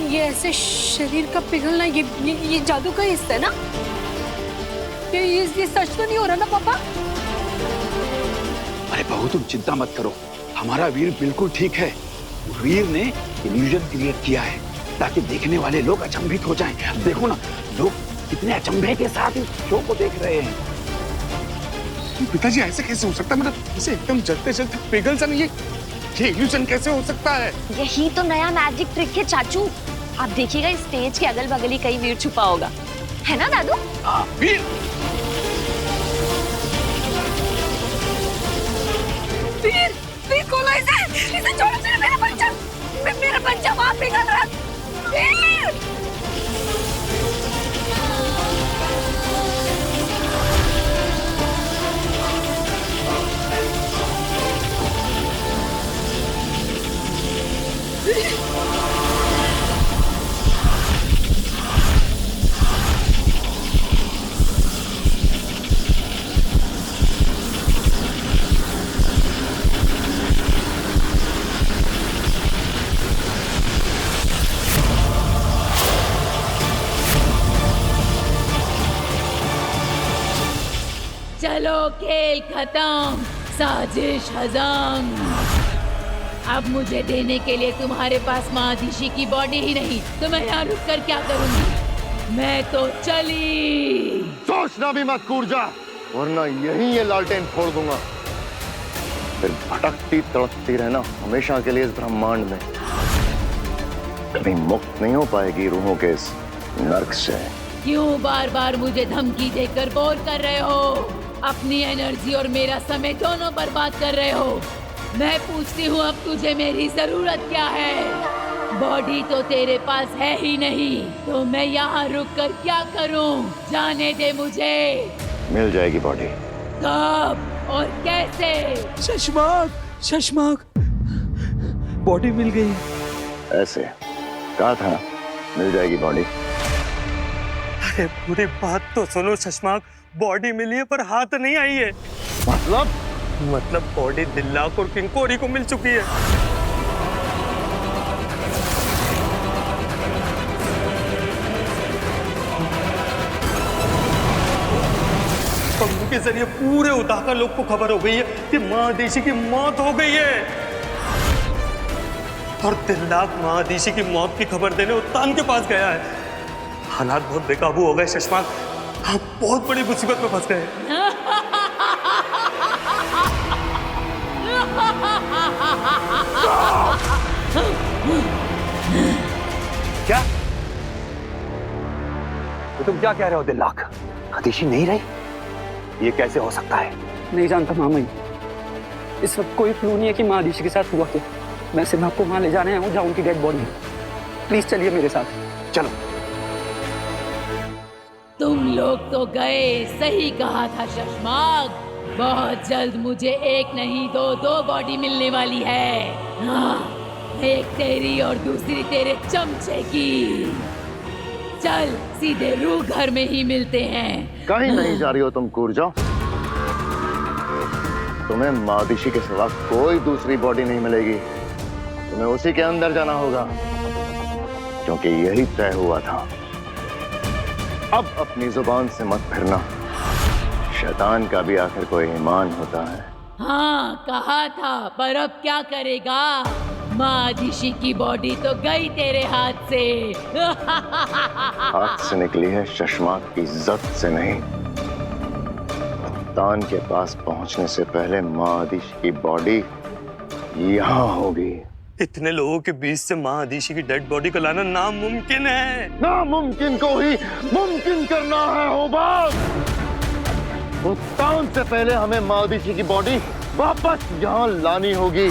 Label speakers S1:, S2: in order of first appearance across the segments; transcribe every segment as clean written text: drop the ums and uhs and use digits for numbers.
S1: ये ऐसे शरीर का पिघलना, ये जादू का हिस्सा है ना? ये सच तो नहीं हो रहा ना पापा?
S2: अरे बहू तुम चिंता मत करो, हमारा वीर बिल्कुल ठीक है। वीर ने इल्यूजन क्रिएट किया है ताकि देखने वाले लोग अचंभित हो जाएं। अब देखो ना, लोग कितने अचंभे के साथ इस शो को देख रहे हैं।
S3: पिताजी ऐसे कैसे हो सकता है? मतलब इसे एकदम जलते जलते पिघल सा नहीं, ये इल्यूजन कैसे हो सकता है?
S4: यही तो नया मैजिक ट्रिक है चाचू। आप देखिएगा इस स्टेज के अगल बगल ही कहीं वीर छुपा होगा, है ना दादू?
S2: वीर
S1: वीर खोलो इसे छोड़ो, मेरा बच्चा वहां पिघल रहा है। वीर!
S5: चलो खेल खत्म, साजिश हजम। अब मुझे देने के लिए तुम्हारे पास महादिशी की बॉडी ही नहीं तो मैं यहाँ रुक कर क्या करूंगी? मैं तो चली।
S6: सोचना भी मत कूद जा, वरना यहीं ये लालटेन फोड़ दूंगा। फिर भटकती तड़पती रहना हमेशा के लिए इस ब्रह्मांड में। कभी मुक्त नहीं हो पाएगी रूहों के इस नर्क से।
S5: क्यों बार बार मुझे धमकी देकर बोर कर रहे हो? अपनी एनर्जी और मेरा समय दोनों बर्बाद कर रहे हो। मैं पूछती हूँ अब तुझे मेरी जरूरत क्या है? बॉडी तो तेरे पास है ही नहीं, तो मैं यहाँ रुक कर क्या करूँ? जाने दे मुझे।
S6: मिल जाएगी बॉडी।
S5: कब और कैसे?
S2: शशमाक बॉडी मिल गई।
S6: ऐसे कहा था, मिल जाएगी बॉडी।
S3: अरे पूरी बात तो सुनो शशमाक, बॉडी मिली है पर हाथ नहीं आई है। मतलब बॉडी दिल्लाक और किंकोरी को मिल चुकी है। पंखों के जरिए पूरे उताका लोग को खबर हो गई है कि महादेशी की मौत हो गई है। और दिल्लाक महादेशी की मौत की खबर देने उत्तान के पास गया है। हालात बहुत बेकाबू हो गए शशमाक, आप बहुत बड़ी मुसीबत में फंस गए।
S2: क्या तो तुम क्या कह रहे हो दिल्लाक? हतीशी नहीं रही? ये कैसे हो सकता है?
S7: नहीं जानता मामा जी, इस वक्त कोई क्लू नहीं है कि महादिशी के साथ हुआ क्या। मैं सिर्फ आपको वहां ले जाने आया हूँ जहाँ उनकी डेड बॉडी है। प्लीज चलिए मेरे साथ।
S2: चलो।
S5: तुम लोग तो गए, सही कहा था शशमाक। बहुत जल्द मुझे एक नहीं दो बॉडी मिलने वाली है। हाँ, एक तेरी और दूसरी तेरे चमचे की। चल सीधे रूह घर में ही मिलते हैं।
S6: कहीं नहीं जा रही हो तुम, कूद जाओ। तुम्हें महादिशी के सिवा कोई दूसरी बॉडी नहीं मिलेगी। तुम्हें उसी के अंदर जाना होगा, क्योंकि यही तय हुआ था। अब अपनी जुबान से मत फिरना, शैतान का भी आखिर कोई ईमान होता है।
S5: हाँ कहा था, पर अब क्या करेगा? महादिशी की बॉडी तो गई तेरे हाथ से।
S6: हाथ से निकली है शशमाक की इज्जत से नहीं। तान के पास पहुंचने से पहले महादिशी की बॉडी यहाँ होगी।
S3: इतने लोगों के बीच से महादिशी की डेड बॉडी को लाना नामुमकिन है।
S6: नामुमकिन को ही मुमकिन करना है होबाज। उत्तान से पहले हमें महादिशी की बॉडी वापस यहाँ लानी होगी।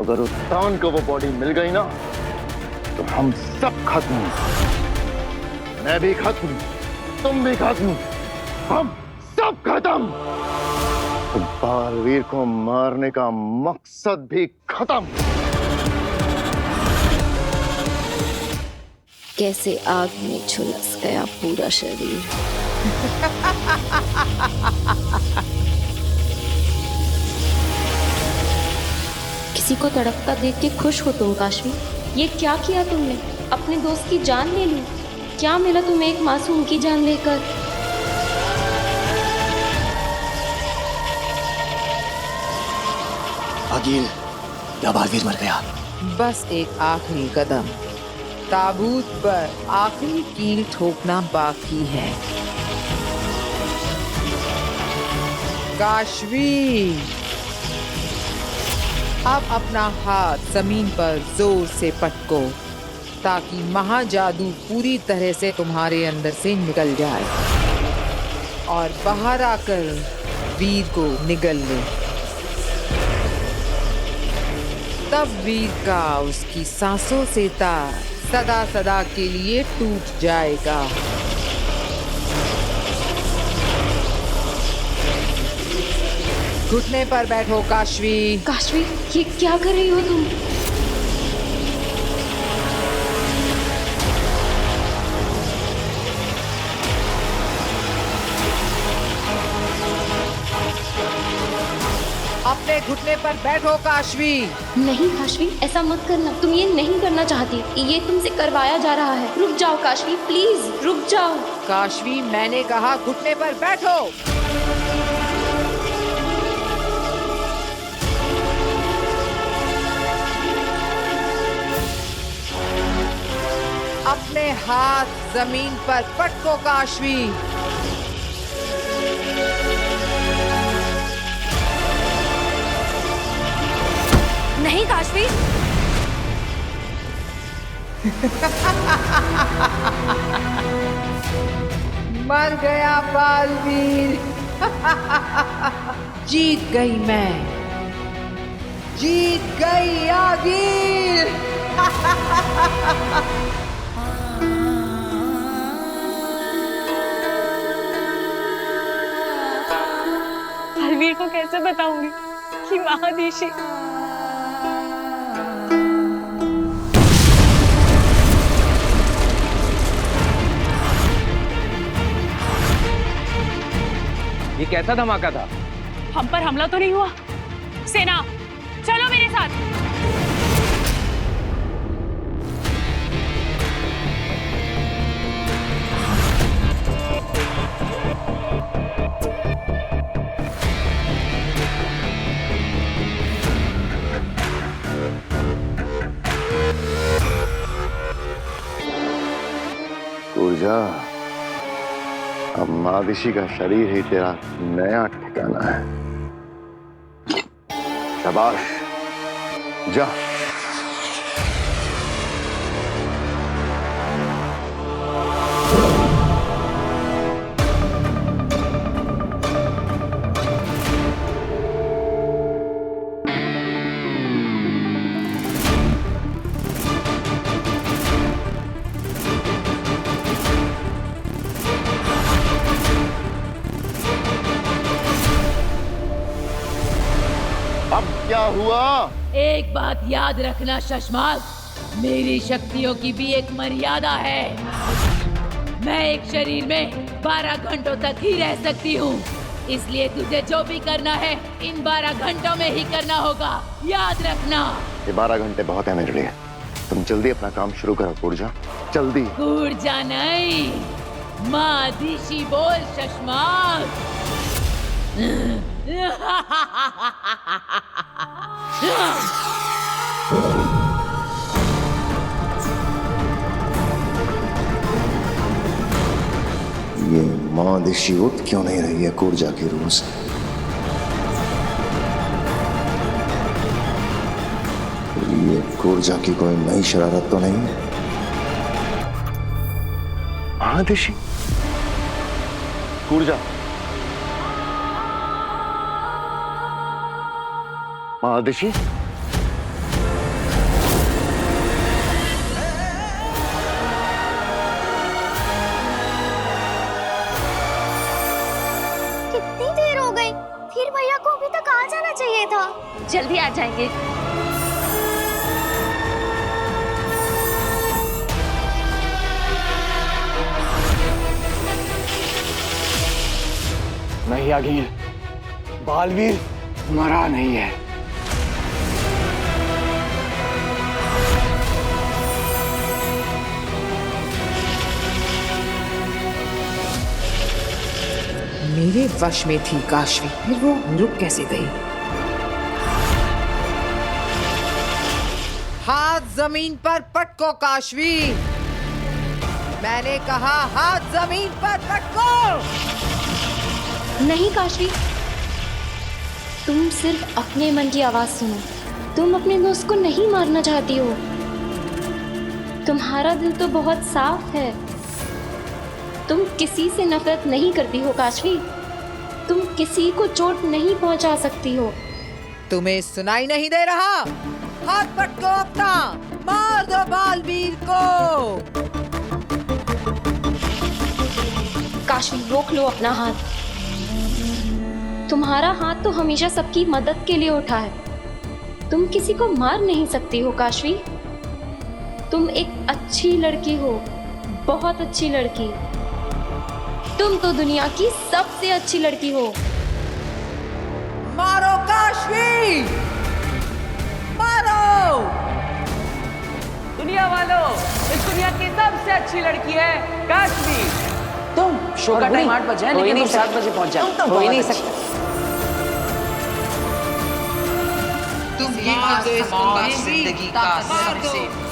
S6: अगर उत्तान को वो बॉडी मिल गई ना, तो हम सब खत्म। मैं भी खत्म, तुम भी खत्म, हम सब खत्म। तो बालवीर को मारने का मकसद भी खत्म।
S4: कैसे आग में झुलस गया पूरा शरीर। किसी को तड़पता देख के खुश हो तुम काश्मी? ये क्या किया तुमने? अपने दोस्त की जान ले ली। क्या मिला तुम्हें एक मासूम की जान लेकर?
S8: अकील, या बालवीर मर गया?
S9: बस एक आखिरी कदम, ताबूत पर आखिरी कील ठोकना बाकी है। काशवी, अब अपना हाथ जमीन पर जोर से पटको ताकि महाजादू पूरी तरह से तुम्हारे अंदर से निकल जाए और बाहर आकर वीर को निगल ले। तब वीर का उसकी सांसों से तार सदा सदा के लिए टूट जाएगा। घुटने पर बैठो काशवी।
S4: काशवी, ये क्या कर रही हो तुम?
S9: अपने घुटने पर बैठो काशवी।
S4: नहीं काशवी, ऐसा मत करना। तुम ये नहीं करना चाहती, ये तुमसे करवाया जा रहा है। रुक जाओ काशवी, प्लीज रुक जाओ।
S9: काशवी, मैंने कहा घुटने पर बैठो। अपने हाथ जमीन पर पटको काशवी।
S1: नहीं काशवी।
S9: मर गया बालवीर। जीत गई मैं, जीत गई आगीर।
S1: बलवीर को कैसे बताऊंगी कि महादिशी
S7: ये कैसा धमाका था?
S1: हम पर हमला तो नहीं हुआ? सेना, चलो मेरे साथ।
S6: ऊर्जा, अब महादिशी का शरीर ही तेरा नया ठिकाना है। शाबाश, जा। अब क्या हुआ?
S5: एक बात याद रखना शशमाल, मेरी शक्तियों की भी एक मर्यादा है। मैं एक शरीर में 12 घंटों तक ही रह सकती हूँ, इसलिए तुझे जो भी करना है इन 12 घंटों में ही करना होगा, याद रखना।
S6: ये 12 घंटे बहुत है मेरे लिए। तुम जल्दी अपना काम शुरू करो ऊर्जा, जल्दी।
S5: ऊर्जा नहीं, महादिशी बोल शशमाल।
S6: ये महादिशी उठ क्यों नहीं रही है ऊर्जा की रूह से? ये ऊर्जा की कोई नई शरारत तो नहीं है? महादिशी, ऊर्जा, महादिशी,
S4: कितनी देर हो गई? फिर भैया को अभी तक आ जाना चाहिए था। जल्दी आ जाएंगे।
S2: नहीं अखिल, बालवीर मरा नहीं है।
S9: मेरे वश में थी काशवी, फिर वो रुक कैसे गई? हाथ जमीन पर पटको काशवी, मैंने कहा हाथ जमीन पर पटको।
S4: नहीं काशवी, तुम सिर्फ अपने मन की आवाज सुनो। तुम अपने दोस्त को नहीं मारना चाहती हो। तुम्हारा दिल तो बहुत साफ है। तुम किसी से नफरत नहीं करती हो काशवी। तुम किसी को चोट नहीं पहुंचा सकती हो।
S9: तुम्हें सुनाई नहीं दे रहा? हाथ पटको अपना, मार दो बालवीर को।
S4: काशवी रोक लो अपना हाथ। तुम्हारा हाथ तो हमेशा सबकी मदद के लिए उठा है। तुम किसी को मार नहीं सकती हो काशवी। तुम एक अच्छी लड़की हो, बहुत अच्छी लड़की। तुम तो दुनिया की सबसे अच्छी लड़की हो।
S9: मारो काशवी, मारो।
S10: दुनिया वालों, इस दुनिया की सबसे अच्छी लड़की है काशवी।
S11: तुम शो का टाइम 8 बजे है, लेकिन तुम 7 बजे पहुंच जाओ।
S10: तुम
S11: हो ही नहीं सकता।
S9: तुम ये मार दो इसको काशवी, मार दो।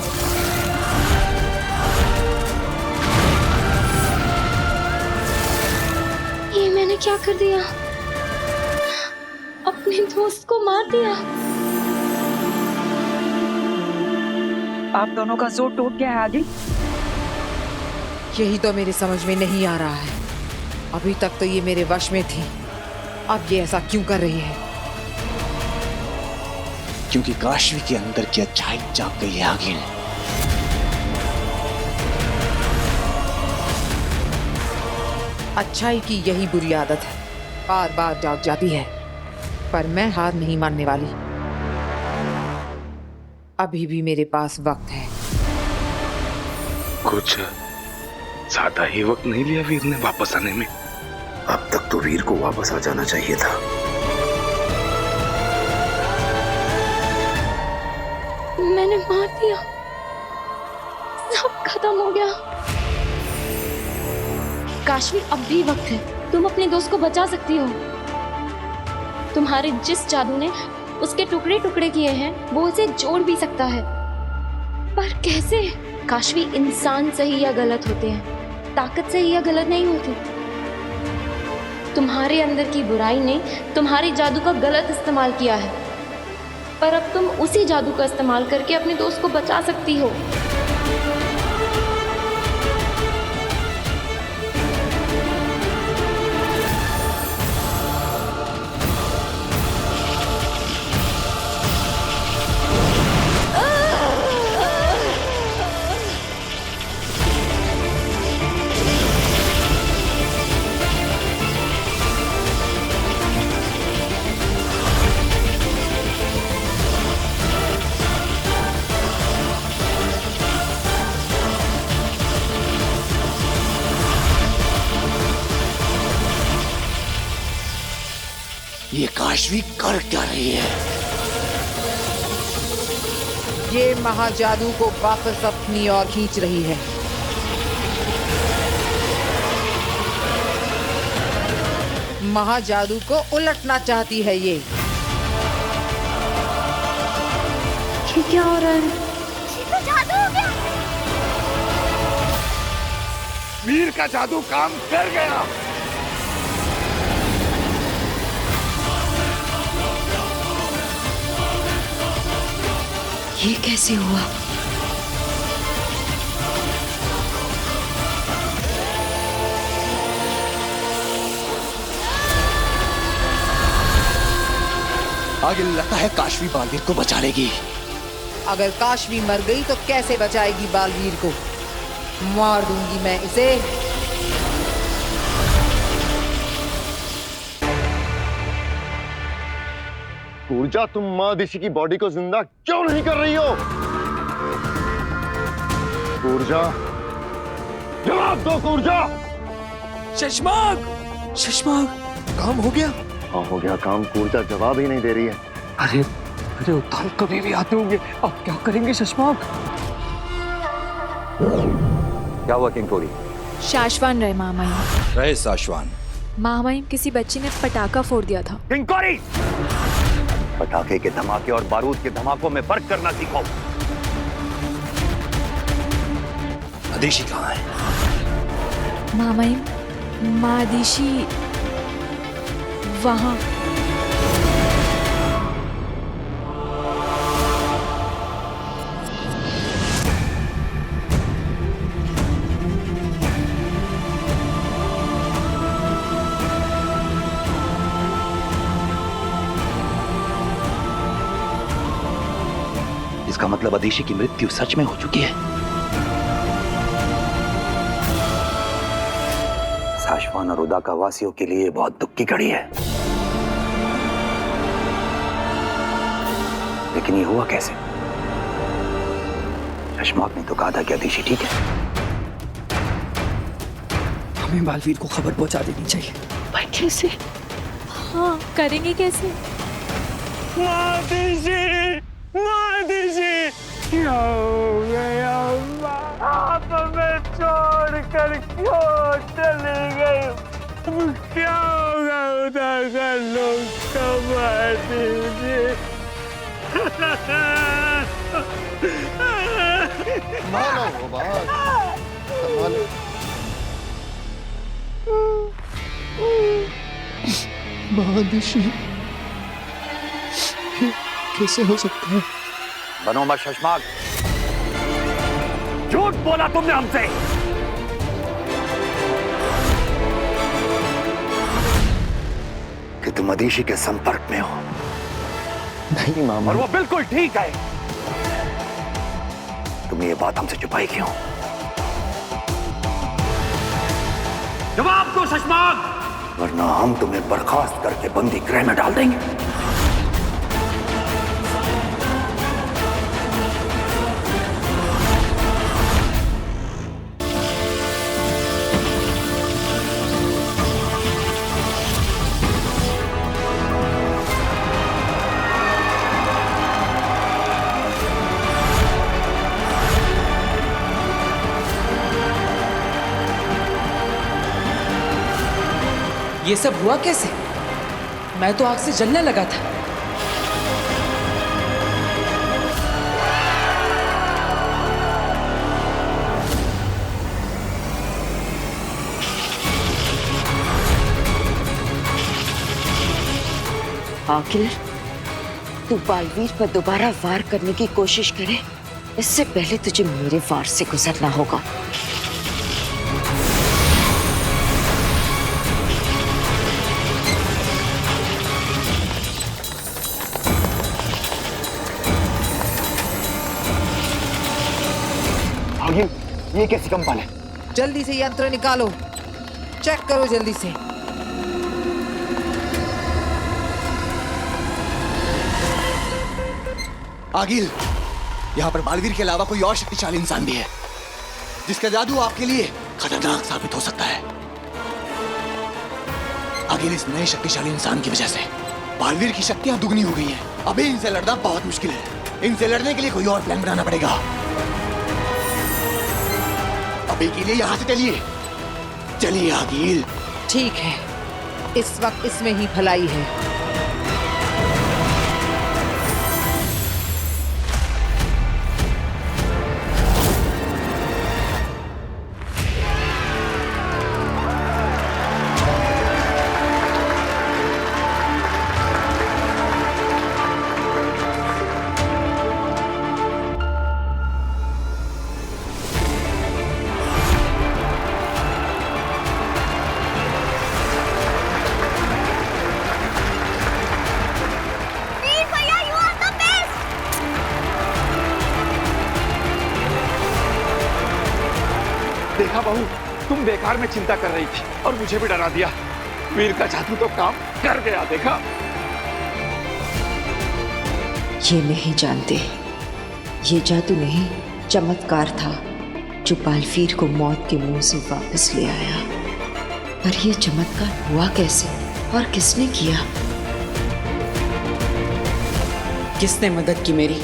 S4: ये मैंने क्या कर दिया? अपने दोस्त को मार दिया।
S11: आप दोनों का जोर टूट गया है आदि।
S9: यही तो मेरे समझ में नहीं आ रहा है। अभी तक तो ये मेरे वश में थी, अब ये ऐसा क्यों कर रही है?
S8: क्योंकि काशवी के अंदर की अच्छाई जाग गई है आगिल।
S9: अच्छाई की यही बुरी आदत है, बार बार जाग जाती है। पर मैं हार नहीं मानने वाली। अभी भी मेरे पास वक्त है।
S12: कुछ ज्यादा ही वक्त नहीं लिया वीर ने वापस आने में।
S2: अब तक तो वीर को वापस आ जाना चाहिए था।
S4: मैंने मार दिया, सब खत्म हो गया। काशवी, अब भी वक्त है। तुम अपने दोस्त को बचा सकती हो। तुम्हारे जिस जादू ने उसके टुकड़े टुकड़े किए हैं, वो उसे जोड़ भी सकता है। पर कैसे? काशवी, इंसान सही या गलत होते हैं, ताकत सही या गलत नहीं होती। तुम्हारे अंदर की बुराई ने तुम्हारे जादू का गलत इस्तेमाल किया है, पर अब तुम उसी जादू का इस्तेमाल करके अपने दोस्त को बचा सकती हो।
S8: ये काशवी कर क्या रही है?
S9: ये महाजादू को वापस अपनी ओर खींच रही है। महाजादू को उलटना चाहती है ये।
S4: क्या हो रहा है?
S1: तो जादू हो गया।
S12: वीर का जादू काम कर गया।
S1: ये कैसे हुआ?
S8: आगे लगता है काशवी बालवीर को बचा लेगी।
S9: अगर काशवी मर गई तो कैसे बचाएगी बालवीर को? मार दूंगी मैं इसे।
S6: ऊर्जा, तुम माँ दिशी की बॉडी को जिंदा क्यों नहीं कर रही हो? ऊर्जा, जवाब दो ऊर्जा।
S8: शशमाग, शशमाग, काम हो गया?
S6: हाँ हो गया काम। ऊर्जा जवाब ही नहीं दे रही है।
S7: अरे अरे उत्थान कभी भी आते होंगे, अब क्या करेंगे शशमाग?
S13: क्या हुआ किंकोरी?
S14: शाश्वान रहे मामा।
S13: रहे साशवान, महामहिम, किसी बच्ची ने पटाखा फोड़ दिया था।
S2: किंकोरी! पटाखे के धमाके और बारूद के धमाकों में फर्क करना सीखो।
S8: अदिशि कहाँ है?
S13: महामहिम, माँ अदिशि वहाँ।
S2: इसका मतलब अदिशि की मृत्यु सच में हो चुकी है। साशवान और उदाका वासियों के लिए बहुत दुख की घड़ी है। लेकिन ये हुआ कैसे? शशमाक ने तो कहा था कि अदिशि ठीक है।
S7: हमें बालवीर को खबर पहुंचा देनी चाहिए।
S13: पर कैसे? हाँ, करेंगे कैसे?
S3: क्या हो गया? आप हमें छोड़कर क्यों चली गई? क्या होगा उदाका लोग का मार दीजिए।
S6: संभालो वो बात, संभालो।
S8: महादिशी, कैसे हो सकता है?
S2: बनो मत शशमाक, झूठ बोला तुमने हमसे। कि तुम अदिशि के संपर्क में हो।
S8: नहीं मामा।
S2: और वो बिल्कुल ठीक है। तुम ये बात हमसे छुपाई क्यों? जवाब दो शशमाक, वरना हम तुम्हें बर्खास्त करके बंदी गृह में डाल देंगे।
S11: ये सब हुआ कैसे? मैं तो आग से जलने लगा था।
S14: आखिर तू बालवीर पर दोबारा वार करने की कोशिश करे, इससे पहले तुझे मेरे वार से गुजरना होगा।
S2: ये कैसी कंपन है?
S9: जल्दी से यंत्र निकालो, चेक करो जल्दी से।
S8: आगिल, यहाँ पर बालवीर के अलावा कोई और शक्तिशाली इंसान भी है जिसका जादू आपके लिए खतरनाक साबित हो सकता है। आगिल, इस नए शक्तिशाली इंसान की वजह से बालवीर की शक्तियां दुगनी हो गई हैं। अभी इनसे लड़ना बहुत मुश्किल है। इनसे लड़ने के लिए कोई और प्लान बनाना पड़ेगा। अभी के लिए यहाँ से चलिए। चलिए आगिल।
S9: ठीक है, इस वक्त इसमें ही भलाई है।
S2: देखा बहू, तुम बेकार में चिंता कर रही थी और मुझे भी डरा दिया। वीर का जादू तो काम कर गया। देखा?
S14: ये नहीं जानते, ये जादू नहीं, चमत्कार था जो बालवीर को मौत के मुंह से वापस ले आया। पर ये चमत्कार हुआ कैसे और किसने किया?
S11: किसने मदद की मेरी?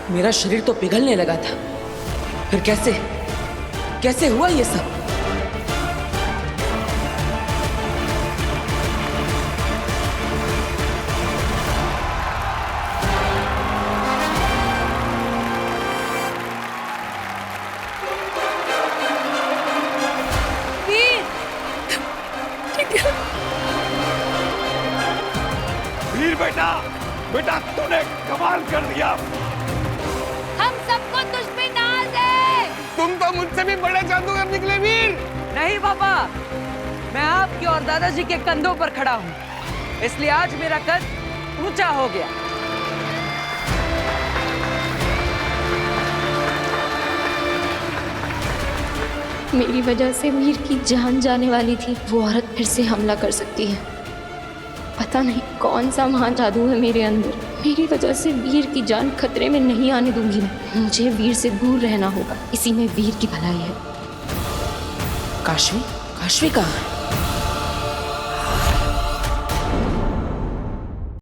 S11: मेरा शरीर तो पिघलने लगा था। फिर कैसे हुआ ये सब?
S12: कमाल कर दिया।
S5: हम सबको तुझ पे नाज है।
S10: तुम तो मुझसे भी बड़े जादूगर निकले वीर। नहीं पापा, मैं आपके और दादाजी के कंधों पर खड़ा हूँ, इसलिए आज मेरा कद ऊंचा हो गया।
S4: मेरी वजह से वीर की जान जाने वाली थी। वो औरत फिर से हमला कर सकती है। पता नहीं कौन सा महान जादू है मेरे अंदर। मेरी वजह से वीर की जान खतरे में नहीं आने दूंगी मैं। मुझे वीर से दूर रहना होगा, इसी में वीर की भलाई है।
S11: काशवी, काशवी कहाँ है?